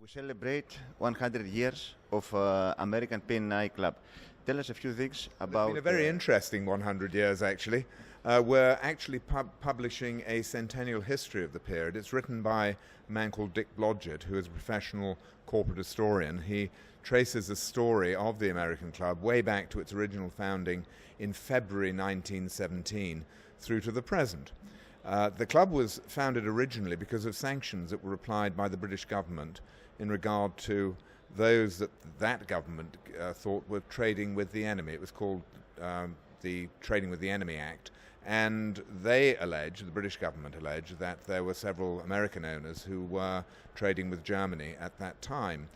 Celebrate 100 years of American P&I Club. Tell us a few things about... It's been a very interesting 100 years, actually. We're actually publishing a centennial history of the period. It's written by a man called Dick Blodgett, who is a professional corporate historian. He traces the story of the American Club way back to its original founding in February 1917 through to the present. The club was founded originally because of sanctions that were applied by the British government in regard to those that that government thought were trading with the enemy. It was called the Trading with the Enemy Act, and they alleged, the British government alleged, that there were several American owners who were trading with Germany at that time.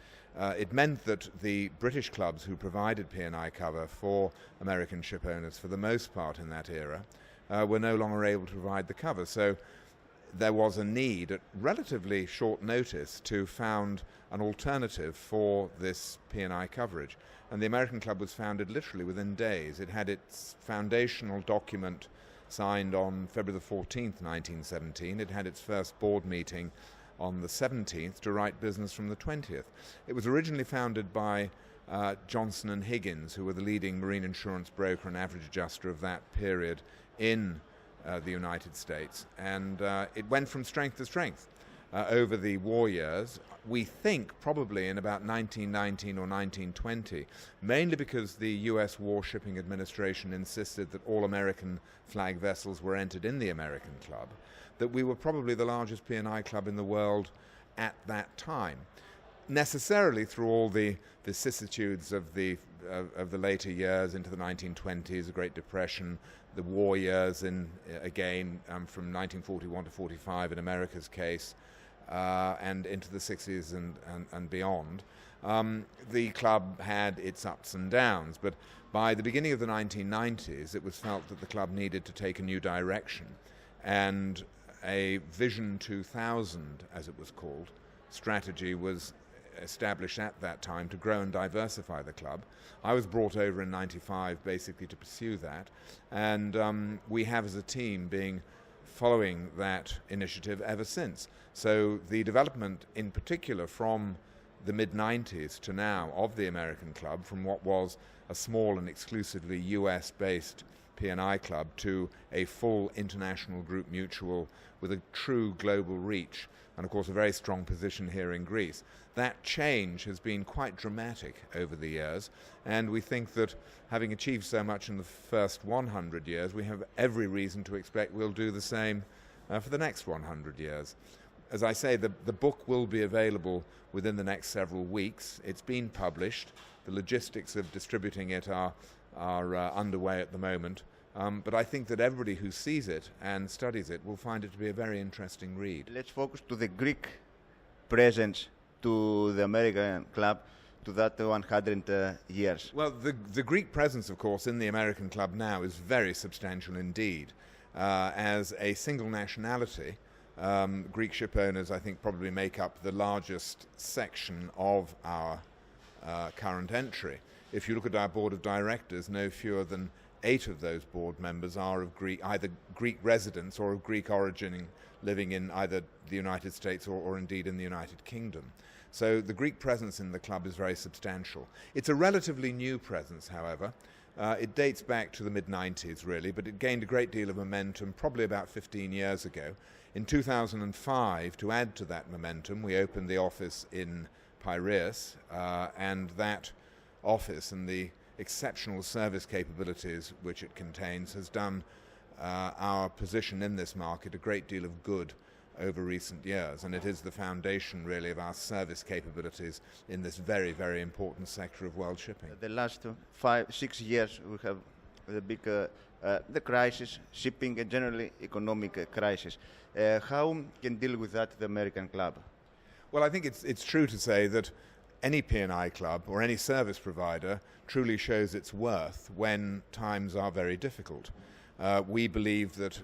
It meant that the British clubs who provided P&I cover for American ship owners for the most part in that era were no longer able to provide the cover. So there was a need at relatively short notice to found an alternative for this P&I coverage. And the American Club was founded literally within days. It had its foundational document signed on February the 14th, 1917. It had its first board meeting on the 17th to write business from the 20th. It was originally founded by Johnson and Higgins, who were the leading marine insurance broker and average adjuster of that period in the United States, and it went from strength to strength over the war years. We think probably in about 1919 or 1920, mainly because the US War Shipping Administration insisted that all American flag vessels were entered in the American Club, that we were probably the largest P&I club in the world at that time. Necessarily through all the vicissitudes of the later years into the 1920s, the Great Depression, the war years again from 1941 to 45 in America's case, and into the 60s and beyond. The club had its ups and downs, but by the beginning of the 1990s it was felt that the club needed to take a new direction, and a Vision 2000, as it was called, strategy was established at that time to grow and diversify the club. I was brought over in '95 basically to pursue that, and we have as a team been following that initiative ever since. So the development in particular from the mid-90s to now of the American Club, from what was a small and exclusively US-based P&I club to a full international group mutual with a true global reach, and of course a very strong position here in Greece. That change has been quite dramatic over the years, and we think that having achieved so much in the first 100 years, we have every reason to expect we'll do the same for the next 100 years. As I say, the book will be available within the next several weeks. It's been published. The logistics of distributing it are underway at the moment. But I think that everybody who sees it and studies it will find it to be a very interesting read. Let's focus to the Greek presence to the American Club to that 100 years. Well, the Greek presence, of course, in the American Club now is very substantial indeed. As a single nationality, Greek ship owners, I think, probably make up the largest section of our current entry. If you look at our board of directors, no fewer than 8 of those board members are of either Greek residents or of Greek origin, living in either the United States or indeed in the United Kingdom. So the Greek presence in the club is very substantial. It's a relatively new presence, however. It dates back to the mid-90s, really, but it gained a great deal of momentum probably about 15 years ago. In 2005, to add to that momentum, we opened the office in Piraeus, and that office and the exceptional service capabilities which it contains has done our position in this market a great deal of good over recent years, and it is the foundation really of our service capabilities in this very, very important sector of world shipping. The last 5-6 years we have the big the crisis, shipping and generally economic crisis. How can deal with that the American Club? Well, I think it's true to say that any P&I club or any service provider truly shows its worth when times are very difficult. We believe that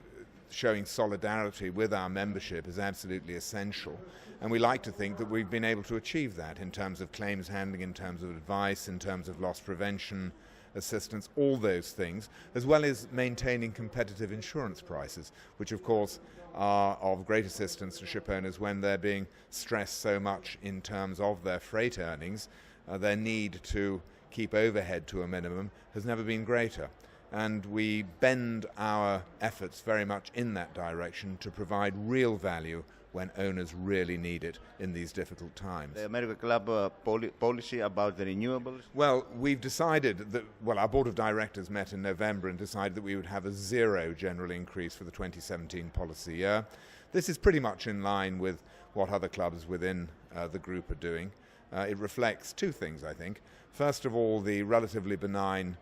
showing solidarity with our membership is absolutely essential. And we like to think that we've been able to achieve that in terms of claims handling, in terms of advice, in terms of loss prevention, assistance, all those things, as well as maintaining competitive insurance prices, which of course are of great assistance to ship owners when they're being stressed so much in terms of their freight earnings. Their need to keep overhead to a minimum has never been greater. And we bend our efforts very much in that direction to provide real value when owners really need it in these difficult times. The American Club policy about the renewables? Well, we've decided that, our board of directors met in November and decided that we would have a zero general increase for the 2017 policy year. This is pretty much in line with what other clubs within the group are doing. It reflects two things, I think. First of all, the relatively benign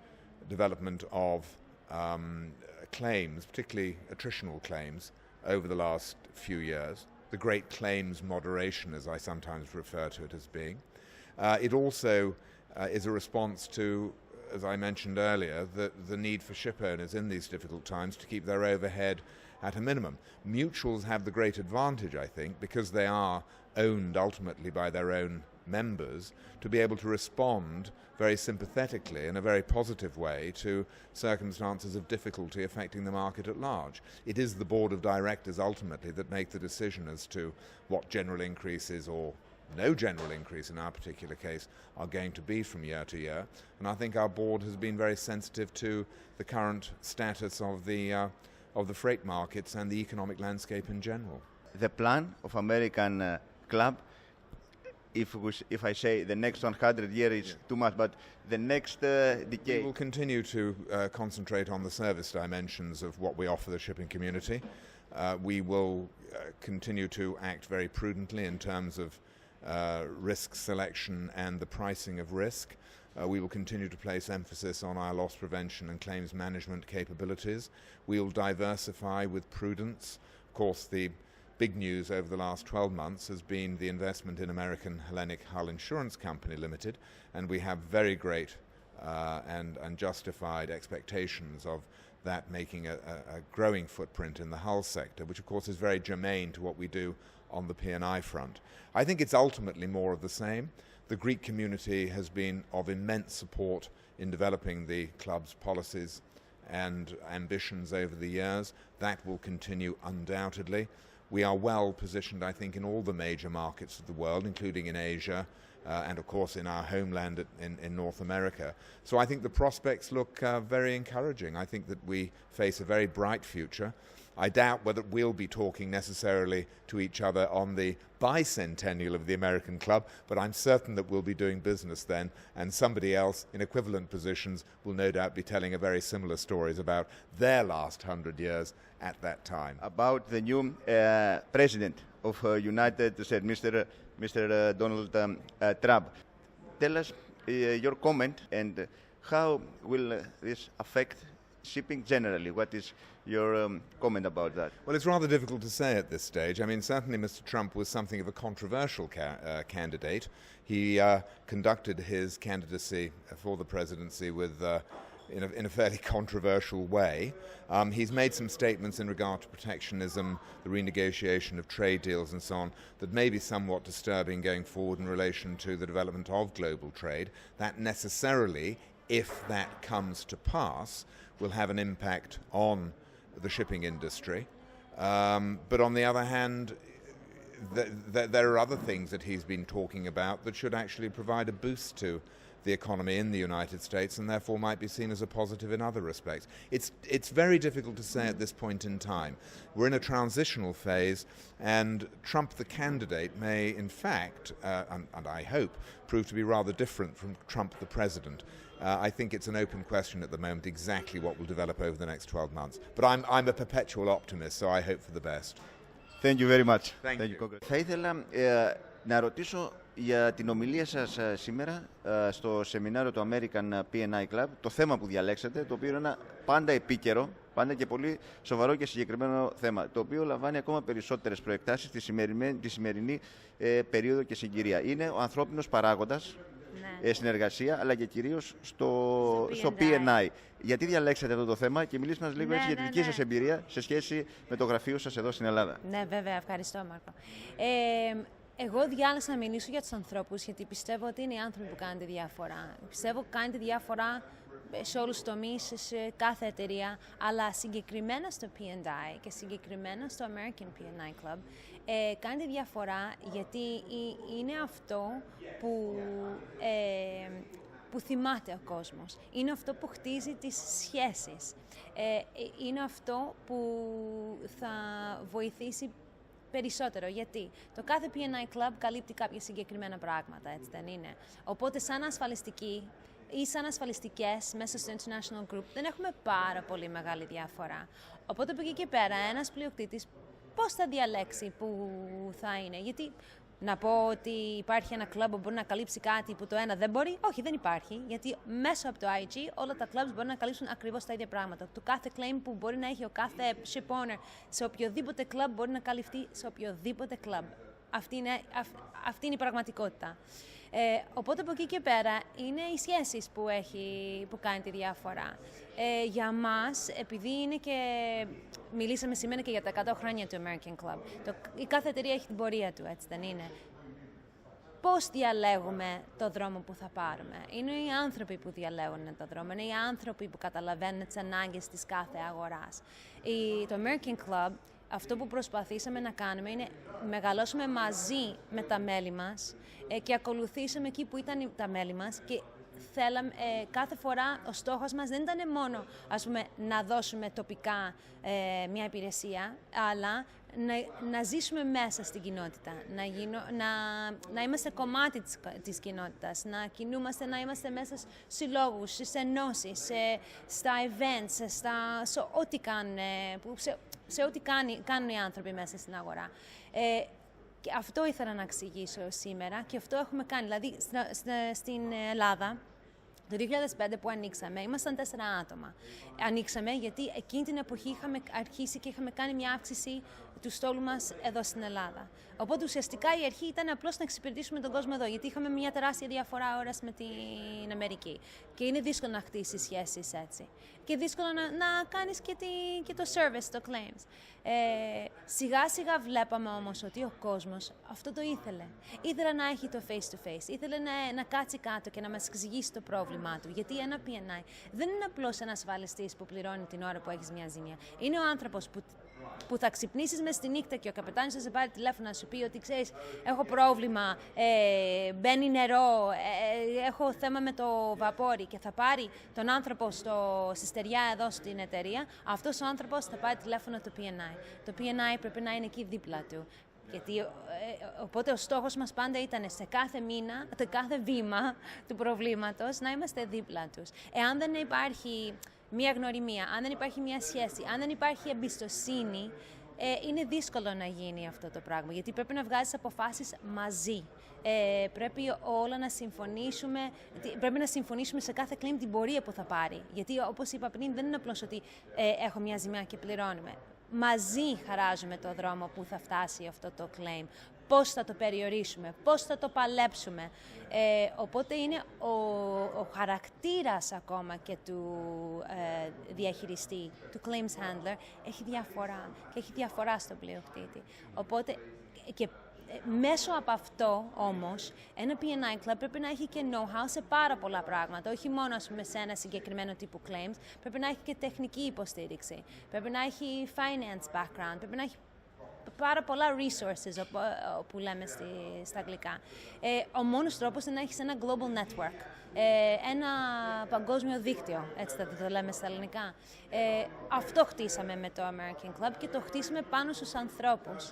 development of claims, particularly attritional claims, over the last few years. The great claims moderation, as I sometimes refer to it as being. It also is a response to, as I mentioned earlier, the need for ship owners in these difficult times to keep their overhead at a minimum. Mutuals have the great advantage, I think, because they are owned ultimately by their own members, to be able to respond very sympathetically in a very positive way to circumstances of difficulty affecting the market at large. It is the board of directors ultimately that make the decision as to what general increases or no general increase in our particular case are going to be from year to year, and I think our board has been very sensitive to the current status of the freight markets and the economic landscape in general. The plan of American Club, if I say the next 100 years is too much, but the next decade... We will continue to concentrate on the service dimensions of what we offer the shipping community. We will continue to act very prudently in terms of risk selection and the pricing of risk. We will continue to place emphasis on our loss prevention and claims management capabilities. We will diversify with prudence. Of course, the big news over the last 12 months has been the investment in American Hellenic Hull Insurance Company Limited, and we have very great and justified expectations of that making a growing footprint in the hull sector, which of course is very germane to what we do on the P&I front. I think it's ultimately more of the same. The Greek community has been of immense support in developing the club's policies and ambitions over the years. That will continue undoubtedly. We are well positioned, I think, in all the major markets of the world, including in Asia, and of course in our homeland in North America. So I think the prospects look very encouraging. I think that we face a very bright future. I doubt whether we'll be talking necessarily to each other on the bicentennial of the American Club, but I'm certain that we'll be doing business then, and somebody else in equivalent positions will no doubt be telling a very similar stories about their last 100 years at that time. About the new president of United States, Mr. Donald Trump. Tell us your comment and how will this affect shipping generally. What is your comment about that? Well, it's rather difficult to say at this stage. I mean, certainly Mr. Trump was something of a controversial candidate. He conducted his candidacy for the presidency with in a fairly controversial way. He's made some statements in regard to protectionism, the renegotiation of trade deals and so on, that may be somewhat disturbing going forward in relation to the development of global trade. That necessarily, if that comes to pass, will have an impact on the shipping industry. But on the other hand, there are other things that he's been talking about that should actually provide a boost to the economy in the United States and therefore might be seen as a positive in other respects. It's very difficult to say at this point in time. We're in a transitional phase, and Trump the candidate may in fact, and I hope, prove to be rather different from Trump the president. I think it's an open question at the moment exactly what will develop over the next 12 months. But I'm a perpetual optimist, so I hope for the best. Thank you very much. Thank you. Θα ήθελα να ρωτήσω για την ομιλία σας σήμερα στο σεμινάριο του American P&I Club, το θέμα που διαλέξατε, το οποίο είναι ένα πάντα επίκαιρο, πάντα και πολύ σοβαρό και συγκεκριμένο θέμα, το οποίο λαμβάνει ακόμα περισσότερες προεκτάσεις στη σημερινή περίοδο και συγκυρία. Είναι ο ανθρώπινος παράγοντας συνεργασία, αλλά και κυρίως στο P&I. Γιατί διαλέξατε αυτό το θέμα και μιλήστε μας λίγο για τη δική σας εμπειρία σε σχέση με το γραφείο σας εδώ στην Ελλάδα. Ναι, βέβαια, ευχαριστώ Μάρκο. Εγώ διάλεξα να μιλήσω για τους ανθρώπους, γιατί πιστεύω ότι είναι οι άνθρωποι που κάνουν τη διαφορά. Πιστεύω ότι κάνει τη διαφορά σε όλους τους τομείς, σε κάθε εταιρεία, αλλά συγκεκριμένα στο P&I και συγκεκριμένα στο American P&I Club, κάνει τη διαφορά γιατί είναι αυτό που θυμάται ο κόσμος. Είναι αυτό που χτίζει τις σχέσεις. Είναι αυτό που θα βοηθήσει περισσότερο. Γιατί το κάθε P&I Club καλύπτει κάποια συγκεκριμένα πράγματα, έτσι δεν είναι? Οπότε σαν ασφαλιστική ή σαν ασφαλιστικές μέσα στο International Group δεν έχουμε πάρα πολύ μεγάλη διαφορά. Οπότε από εκεί και πέρα ένας πλειοκτήτης πώς θα διαλέξει που θα είναι? Γιατί να πω ότι υπάρχει ένα club που μπορεί να καλύψει κάτι που το ένα δεν μπορεί? Όχι, δεν υπάρχει. Γιατί μέσω από το IG όλα τα clubs μπορούν να καλύψουν ακριβώς τα ίδια πράγματα. Το κάθε claim που μπορεί να έχει ο κάθε ship owner σε οποιοδήποτε club μπορεί να καλυφθεί σε οποιοδήποτε club. Αυτή είναι η πραγματικότητα. Οπότε από εκεί και πέρα είναι οι σχέσεις που κάνει τη διαφορά. Για μας, επειδή είναι και μιλήσαμε σήμερα και για τα 100 χρόνια του American Club, η κάθε εταιρεία έχει την πορεία του, έτσι δεν είναι? Πώς διαλέγουμε το δρόμο που θα πάρουμε? Είναι οι άνθρωποι που διαλέγουν το δρόμο, είναι οι άνθρωποι που καταλαβαίνουν τις ανάγκες της κάθε αγοράς. Το American Club, αυτό που προσπαθήσαμε να κάνουμε είναι μεγαλώσουμε μαζί με τα μέλη μας και ακολουθήσαμε εκεί που ήταν τα μέλη μας και θέλαμε, κάθε φορά ο στόχος μας δεν ήταν μόνο, ας πούμε, να δώσουμε τοπικά μια υπηρεσία, αλλά να ζήσουμε μέσα στην κοινότητα, να είμαστε κομμάτι της κοινότητας, να κινούμαστε, να είμαστε μέσα στους συλλόγους, στις ενώσεις, στα events, σε ό,τι κάνουν, σε ό,τι κάνουν οι άνθρωποι μέσα στην αγορά. Και αυτό ήθελα να εξηγήσω σήμερα και αυτό έχουμε κάνει. Δηλαδή, στην Ελλάδα, το 2005 που ανοίξαμε, ήμασταν 4 άτομα. Ανοίξαμε γιατί εκείνη την εποχή είχαμε αρχίσει και είχαμε κάνει μια αύξηση του στόλου μας εδώ στην Ελλάδα. Οπότε ουσιαστικά η αρχή ήταν απλώς να εξυπηρετήσουμε τον κόσμο εδώ, γιατί είχαμε μια τεράστια διαφορά ώρας με την Αμερική. Και είναι δύσκολο να χτίσεις σχέσεις έτσι. Και δύσκολο να κάνεις και το service, το claims. Σιγά σιγά βλέπαμε όμως ότι ο κόσμος αυτό το ήθελε. Ήθελε να έχει το face-to-face, ήθελε να κάτσει κάτω και να μας εξηγήσει το πρόβλημά του. Γιατί ένα P&I δεν είναι απλώς ένας ασφαλιστής που πληρώνει την ώρα που έχεις μια ζημιά. Είναι ο άνθρωπος που θα ξυπνήσεις μες στη νύχτα και ο καπετάνιος θα σε πάρει τηλέφωνο να σου πει ότι ξέρεις, έχω πρόβλημα, μπαίνει νερό, έχω θέμα με το βαπόρι και θα πάρει τον άνθρωπο στη στεριά εδώ στην εταιρεία, αυτός ο άνθρωπος θα πάρει τηλέφωνο το P&I. Το P&I πρέπει να είναι εκεί δίπλα του. Γιατί, οπότε ο στόχος μας πάντα ήταν σε κάθε μήνα, το κάθε βήμα του προβλήματος να είμαστε δίπλα τους. Εάν δεν υπάρχει μια γνωριμία, αν δεν υπάρχει μια σχέση, αν δεν υπάρχει εμπιστοσύνη, είναι δύσκολο να γίνει αυτό το πράγμα, γιατί πρέπει να βγάζεις αποφάσεις μαζί. Πρέπει όλα να συμφωνήσουμε, πρέπει να συμφωνήσουμε σε κάθε claim την πορεία που θα πάρει. Γιατί όπως είπα πριν, δεν είναι απλώς ότι έχω μια ζημιά και πληρώνουμε. Μαζί χαράζουμε το δρόμο που θα φτάσει αυτό το claim. Πώς θα το περιορίσουμε, πώς θα το παλέψουμε. Οπότε είναι ο χαρακτήρας ακόμα και του διαχειριστή, του claims handler, έχει διαφορά και έχει διαφορά στον πλειοκτήτη. Οπότε και μέσω από αυτό όμως, ένα P&I Club πρέπει να έχει και know-how σε πάρα πολλά πράγματα. Όχι μόνο σε ένα συγκεκριμένο τύπο claims, πρέπει να έχει και τεχνική υποστήριξη. Πρέπει να έχει finance background, πρέπει να έχει πάρα πολλά resources, που λέμε στα αγγλικά. Ο μόνος τρόπος είναι να έχεις ένα global network, ένα παγκόσμιο δίκτυο, έτσι θα το λέμε στα ελληνικά. Αυτό χτίσαμε με το American Club και το χτίσαμε πάνω στους ανθρώπους.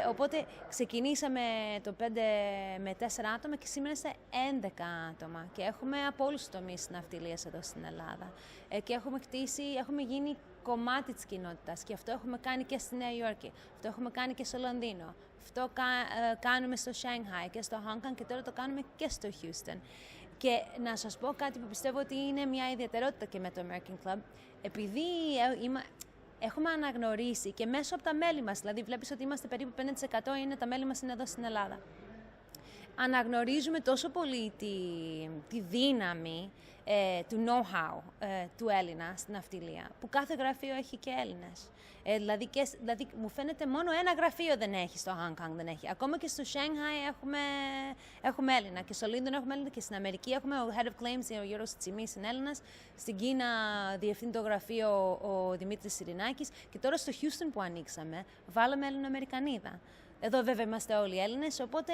Οπότε ξεκινήσαμε το 5 με 4 άτομα και σήμερα είμαστε 11 άτομα και έχουμε από όλους τους τομείς της ναυτιλίας εδώ στην Ελλάδα. Και έχουμε γίνει κομμάτι της κοινότητας και αυτό έχουμε κάνει και στη Νέα Υόρκη, αυτό έχουμε κάνει και στο Λονδίνο, αυτό κάνουμε στο Shanghai και στο Hong Kong και τώρα το κάνουμε και στο Houston. Και να σας πω κάτι που πιστεύω ότι είναι μια ιδιαιτερότητα και με το American Club, επειδή έχουμε αναγνωρίσει και μέσω από τα μέλη μας, δηλαδή βλέπεις ότι είμαστε περίπου 50% τα μέλη μας είναι εδώ στην Ελλάδα. αναγνωρίζουμε τόσο πολύ τη δύναμη του know-how του Έλληνα στην ναυτιλία, που κάθε γραφείο έχει και Έλληνες. Δηλαδή, μου φαίνεται μόνο ένα γραφείο δεν έχει, στο Hong Kong δεν έχει. Ακόμα και στο Shanghai έχουμε Έλληνα, και στο Λίντον έχουμε Έλληνα, και στην Αμερική έχουμε ο Head of Claims, ο Γιώργος Τσιμής, είναι Έλληνας. Στην Κίνα διευθύνει το γραφείο ο Δημήτρης Σιρινάκης, και τώρα στο Houston που ανοίξαμε βάλαμε Έλληνο-Αμερικανίδα. Εδώ βέβαια είμαστε όλοι Έλληνες, οπότε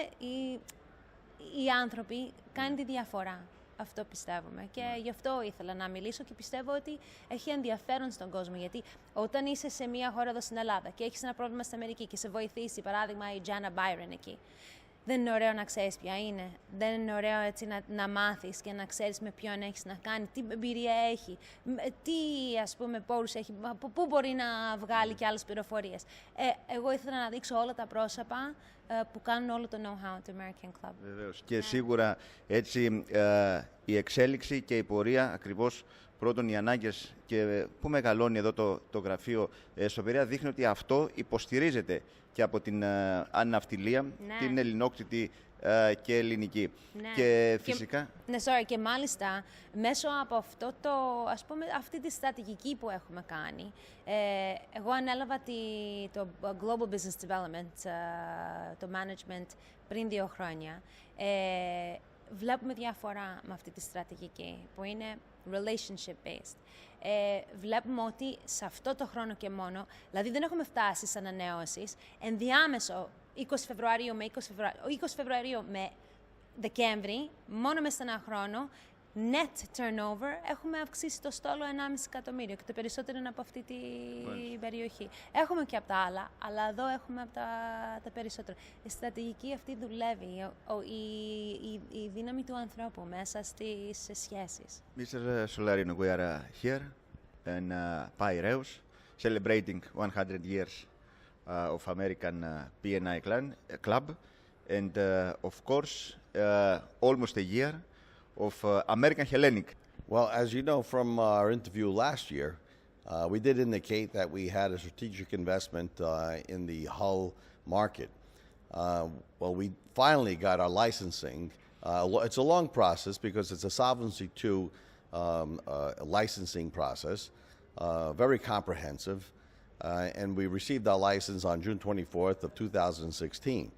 οι άνθρωποι κάνουν τη διαφορά. Αυτό πιστεύουμε, και γι' αυτό ήθελα να μιλήσω, και πιστεύω ότι έχει ενδιαφέρον στον κόσμο, γιατί όταν είσαι σε μια χώρα εδώ στην Ελλάδα και έχεις ένα πρόβλημα στην Αμερική και σε βοηθήσει, παράδειγμα η Τζάνα Μπάιρον εκεί, δεν είναι ωραίο να ξέρεις ποια είναι, δεν είναι ωραίο έτσι να μάθεις και να ξέρεις με ποιον έχεις να κάνει, τι εμπειρία έχει, τι ας πούμε πόρους έχει, από πού μπορεί να βγάλει και άλλες πληροφορίες. Εγώ ήθελα να δείξω όλα τα πρόσωπα που κάνουν όλο το know-how του American Club. Βεβαίως. Και σίγουρα έτσι η εξέλιξη και η πορεία, ακριβώς πρώτον οι ανάγκες και που μεγαλώνει εδώ το γραφείο στο Πειραιά, δείχνει ότι αυτό υποστηρίζεται και από την ναυτιλία, την ελληνόκτητη και ελληνική. Ναι. Και φυσικά... Και μάλιστα μέσω από αυτή τη στρατηγική που έχουμε κάνει, εγώ ανέλαβα το Global Business Development, το management πριν 2 χρόνια. Βλέπουμε διαφορά με αυτή τη στρατηγική που είναι relationship based. Βλέπουμε ότι σε αυτό το χρόνο και μόνο, δηλαδή δεν έχουμε φτάσει σε ανανέωσεις, ενδιάμεσο 20 Φεβρουαρίου με Δεκέμβρη, μόνο μέσα σε ένα χρόνο, net turnover, έχουμε αυξήσει το στόλο 1,5 εκατομμύριο, και το περισσότερο είναι από αυτή την περιοχή. Έχουμε και από τα άλλα, αλλά εδώ έχουμε από τα περισσότερα. Η στρατηγική αυτή δουλεύει, η δύναμη του ανθρώπου μέσα στις σχέσεις. Mr. Solarino, we are here in Piraeus, celebrating 100 years of American P&I Club, and of course, almost a year of American Hellenic. Well, as you know from our interview last year, we did indicate that we had a strategic investment in the Hull market. Well, we finally got our licensing. It's a long process because it's a Solvency II licensing process, very comprehensive, and we received our license on June 24th of 2016.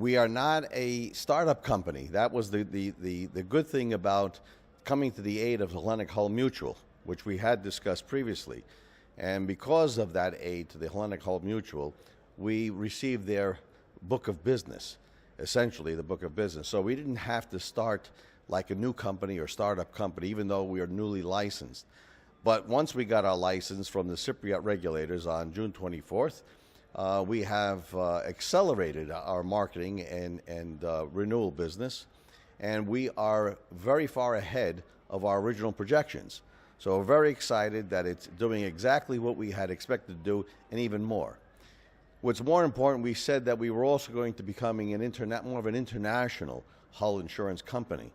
We are not a startup company. That was the good thing about coming to the aid of Hellenic Hull Mutual, which we had discussed previously. And because of that aid to the Hellenic Hull Mutual, we received their book of business, essentially the book of business. So we didn't have to start like a new company or startup company, even though we are newly licensed. But once we got our license from the Cypriot regulators on June 24th, we have accelerated our marketing and renewal business, and we are very far ahead of our original projections. So we're very excited that it's doing exactly what we had expected to do and even more. What's more important, we said that we were also going to becoming more of an international hull insurance company.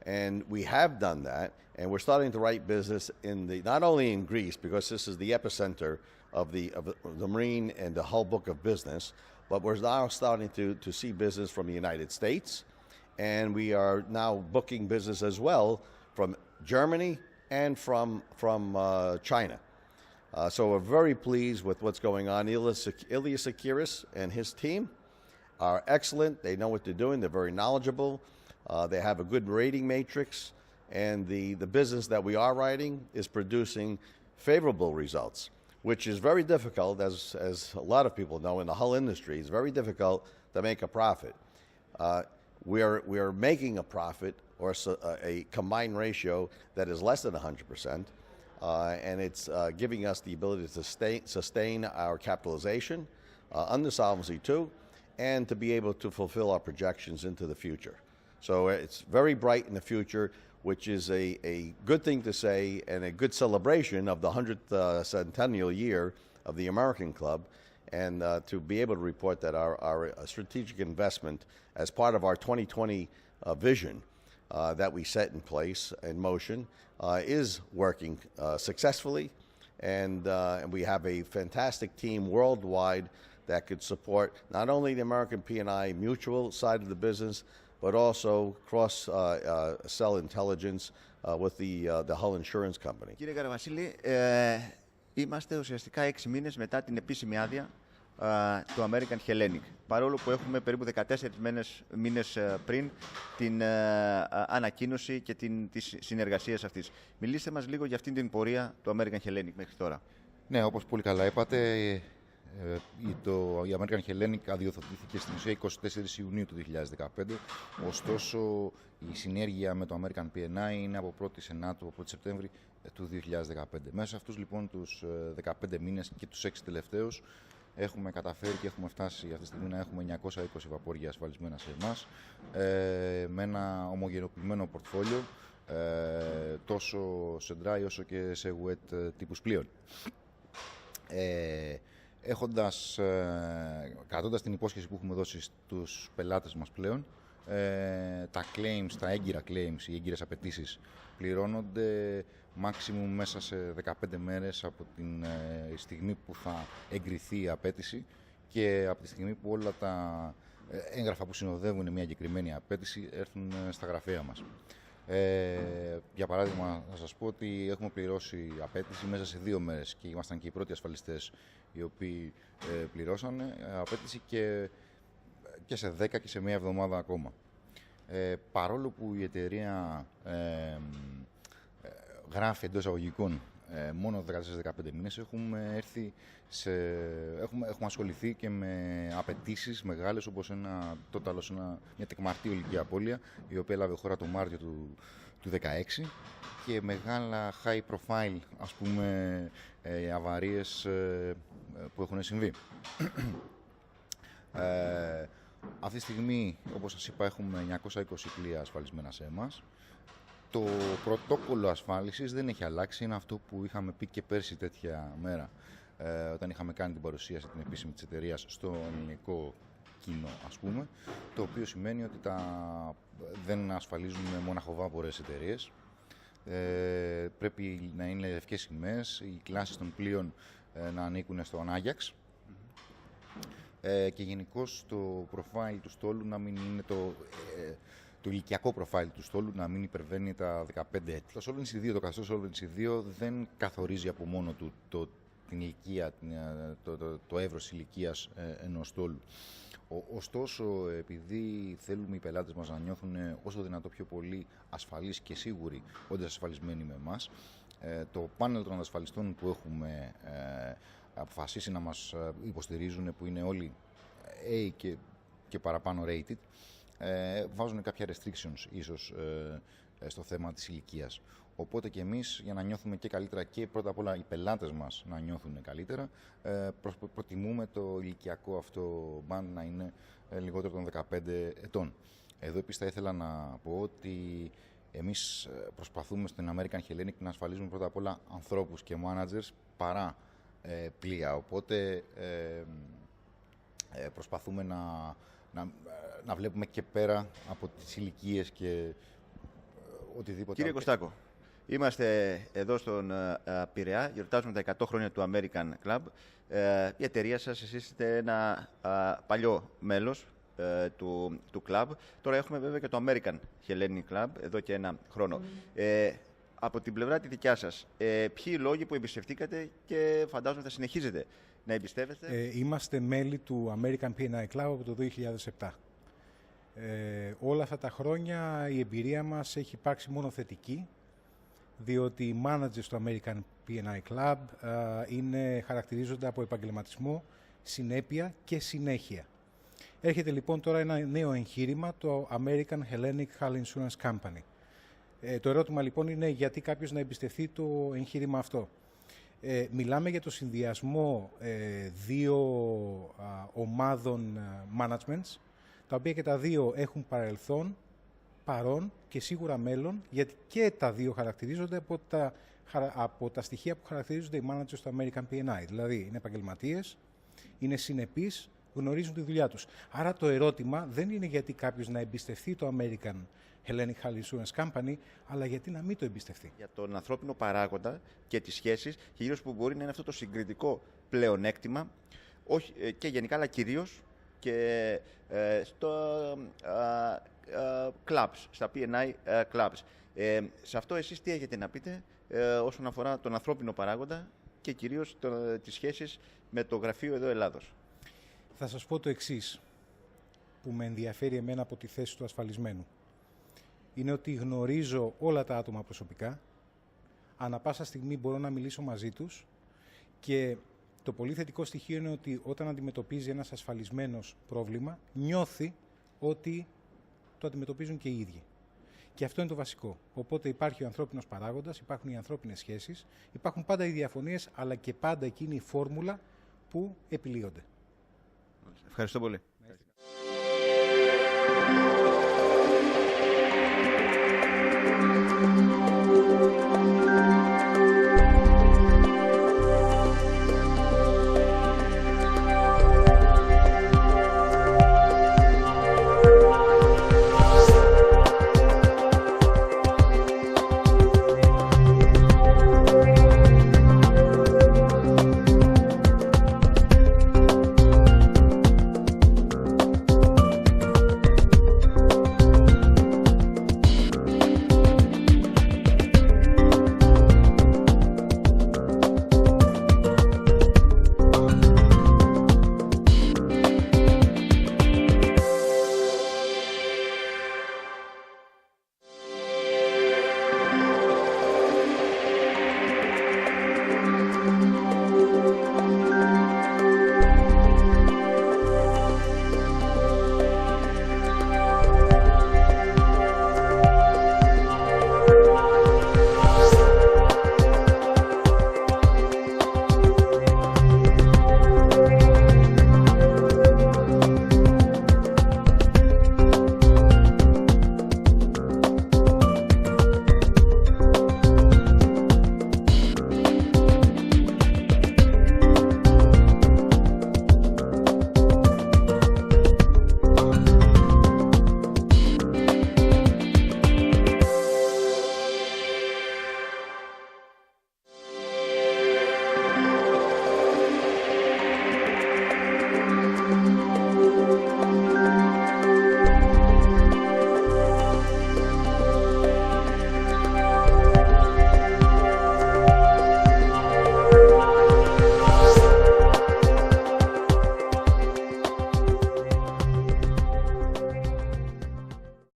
And we have done that, and we're starting to write business not only in Greece, because this is the epicenter of the marine and the hull book of business, but we're now starting to see business from the United States, and we are now booking business as well from Germany and from China. So we're very pleased with what's going on. Ilias Akiris and his team are excellent. They know what they're doing. They're very knowledgeable. They have a good rating matrix, and the business that we are writing is producing favorable results, which is very difficult, as a lot of people know in the hull industry. It's very difficult to make a profit. We are making a profit, or a combined ratio that is less than 100%, and it's giving us the ability to sustain our capitalization under Solvency II, and to be able to fulfill our projections into the future. So it's very bright in the future, which is a good thing to say and a good celebration of the 100th centennial year of the American Club, and to be able to report that our strategic investment as part of our 2020 vision that we set in place, in motion, is working successfully, and we have a fantastic team worldwide that could support not only the American P&I mutual side of the business, but also cross-sell intelligence with the Hull Insurance Company. Κύριε Καραβασίλη, είμαστε ουσιαστικά 6 μήνες μετά την επίσημη άδεια του American Hellenic, παρόλο που έχουμε περίπου 14 μήνες πριν την ανακοίνωση και της συνεργασίας αυτής. Μιλήστε μας λίγο για αυτήν την πορεία του American Hellenic μέχρι τώρα. Ναι, όπως πολύ καλά είπατε, η American Hellenic αδειοδοτήθηκε στην ουσία 24 Ιουνίου του 2015, ωστόσο η συνέργεια με το American P&I είναι από 1η Σενάτου, από 1η Σεπτέμβρη του 2015. Μέσα σε αυτούς λοιπόν τους 15 μήνες και τους 6 τελευταίους έχουμε καταφέρει και έχουμε φτάσει αυτή τη στιγμή να έχουμε 920 βαπόρια ασφαλισμένα σε εμάς, με ένα ομογενοποιημένο πορτφόλιο, τόσο σε dry όσο και σε wet τύπους πλοίων. Κρατώντας την υπόσχεση που έχουμε δώσει στους πελάτες μας πλέον, τα claims, τα έγκυρα claims, οι έγκυρες απαιτήσεις πληρώνονται maximum μέσα σε 15 μέρες από την στιγμή που θα εγκριθεί η απέτηση και από τη στιγμή που όλα τα έγγραφα που συνοδεύουν μια εγκεκριμένη απέτηση έρθουν στα γραφεία μας. Για παράδειγμα, να σας πω ότι έχουμε πληρώσει απέτηση μέσα σε 2 μέρες και ήμασταν και οι πρώτοι ασφαλιστές οι οποίοι πληρώσανε απέτηση και σε 10 και σε 1 εβδομάδα ακόμα. Παρόλο που η εταιρεία γράφει εντός αγωγικών μόνο 14-15 μήνες, έχουμε ασχοληθεί και με απαιτήσεις μεγάλες, όπως μια τεκμαρτή ολική απώλεια, η οποία έλαβε χώρα το Μάρτιο του 2016, και μεγάλα high profile, ας πούμε, αβαρίες που έχουν συμβεί. Αυτή τη στιγμή, όπως σας είπα, έχουμε 920 πλοία ασφαλισμένα σε εμάς. Το πρωτόκολλο ασφάλισης δεν έχει αλλάξει, είναι αυτό που είχαμε πει και πέρσι τέτοια μέρα, όταν είχαμε κάνει την παρουσίαση την επίσημη της εταιρείας στο ελληνικό κοινό, ας πούμε, το οποίο σημαίνει ότι δεν ασφαλίζουμε μοναχοβάπορες εταιρείες. Πρέπει να είναι λευκές σημαίες, οι κλάσεις των πλοίων να ανήκουν στον Άγιαξ, και γενικώς το profile του στόλου να μην είναι το ηλικιακό προφάιλ του στόλου να μην υπερβαίνει τα 15 έτη. Το καθεστώς Solvency 2 δεν καθορίζει από μόνο του την ηλικία, το εύρος ηλικίας ενός στόλου. Ωστόσο, επειδή θέλουμε οι πελάτες μας να νιώθουν όσο δυνατό πιο πολύ ασφαλείς και σίγουροι όντας ασφαλισμένοι με εμάς, το πάνελ των ασφαλιστών που έχουμε αποφασίσει να μας υποστηρίζουν, που είναι όλοι A και παραπάνω rated, βάζουν κάποια restrictions ίσως στο θέμα της ηλικίας. Οπότε και εμείς, για να νιώθουμε και καλύτερα και πρώτα απ' όλα οι πελάτες μας να νιώθουν καλύτερα, προτιμούμε το ηλικιακό αυτό band να είναι λιγότερο των 15 ετών. Εδώ επίσης θα ήθελα να πω ότι εμείς προσπαθούμε στην American Hellenic να ασφαλίζουμε πρώτα απ' όλα ανθρώπους και managers παρά πλοία. Οπότε προσπαθούμε να βλέπουμε και πέρα από τις ηλικίες και οτιδήποτε. Κύριε Κωστάκο, είμαστε εδώ στον Πειραιά, γιορτάζουμε τα 100 χρόνια του American Club. Η εταιρεία σας, εσείς είστε ένα παλιό μέλος του club. Τώρα έχουμε βέβαια και το American Hellenic Club, εδώ και 1 χρόνο. Από την πλευρά τη δικιά σας, ποιοι οι λόγοι που εμπιστευτήκατε και φαντάζομαι θα συνεχίζετε να εμπιστεύεστε? Είμαστε μέλη του American P&I Club από το 2007. Όλα αυτά τα χρόνια η εμπειρία μας έχει υπάρξει μόνο θετική, διότι οι managers του American P&I Club χαρακτηρίζονται από επαγγελματισμό, συνέπεια και συνέχεια. Έρχεται λοιπόν τώρα ένα νέο εγχείρημα, το American Hellenic Hull Insurance Company. Το ερώτημα λοιπόν είναι γιατί κάποιος να εμπιστευτεί το εγχείρημα αυτό. Μιλάμε για το συνδυασμό 2 ομάδων managements, τα οποία και τα 2 έχουν παρελθόν, παρόν και σίγουρα μέλλον, γιατί και τα 2 χαρακτηρίζονται από τα στοιχεία που χαρακτηρίζονται οι managers του American P&I. Δηλαδή είναι επαγγελματίες, είναι συνεπείς, γνωρίζουν τη δουλειά τους. Άρα το ερώτημα δεν είναι γιατί κάποιος να εμπιστευτεί το American Hellenic Hull Insurance Company, αλλά γιατί να μην το εμπιστευτεί. Για τον ανθρώπινο παράγοντα και τις σχέσεις, και γύρω που μπορεί να είναι αυτό το συγκριτικό πλεονέκτημα όχι, και γενικά, αλλά κυρίως και στο clubs, στα P&I Clubs. Σε αυτό εσείς τι έχετε να πείτε όσον αφορά τον ανθρώπινο παράγοντα και κυρίως τις σχέσεις με το γραφείο εδώ Ελλάδος? Θα σας πω το εξής, που με ενδιαφέρει εμένα από τη θέση του ασφαλισμένου. Είναι ότι γνωρίζω όλα τα άτομα προσωπικά, ανά πάσα στιγμή μπορώ να μιλήσω μαζί τους και το πολύ θετικό στοιχείο είναι ότι όταν αντιμετωπίζει ένας ασφαλισμένος πρόβλημα, νιώθει ότι το αντιμετωπίζουν και οι ίδιοι. Και αυτό είναι το βασικό. Οπότε υπάρχει ο ανθρώπινος παράγοντας, υπάρχουν οι ανθρώπινες σχέσεις, υπάρχουν πάντα οι διαφωνίες, αλλά και πάντα εκείνη η φόρμουλα που επιλύονται. Ευχαριστώ πολύ.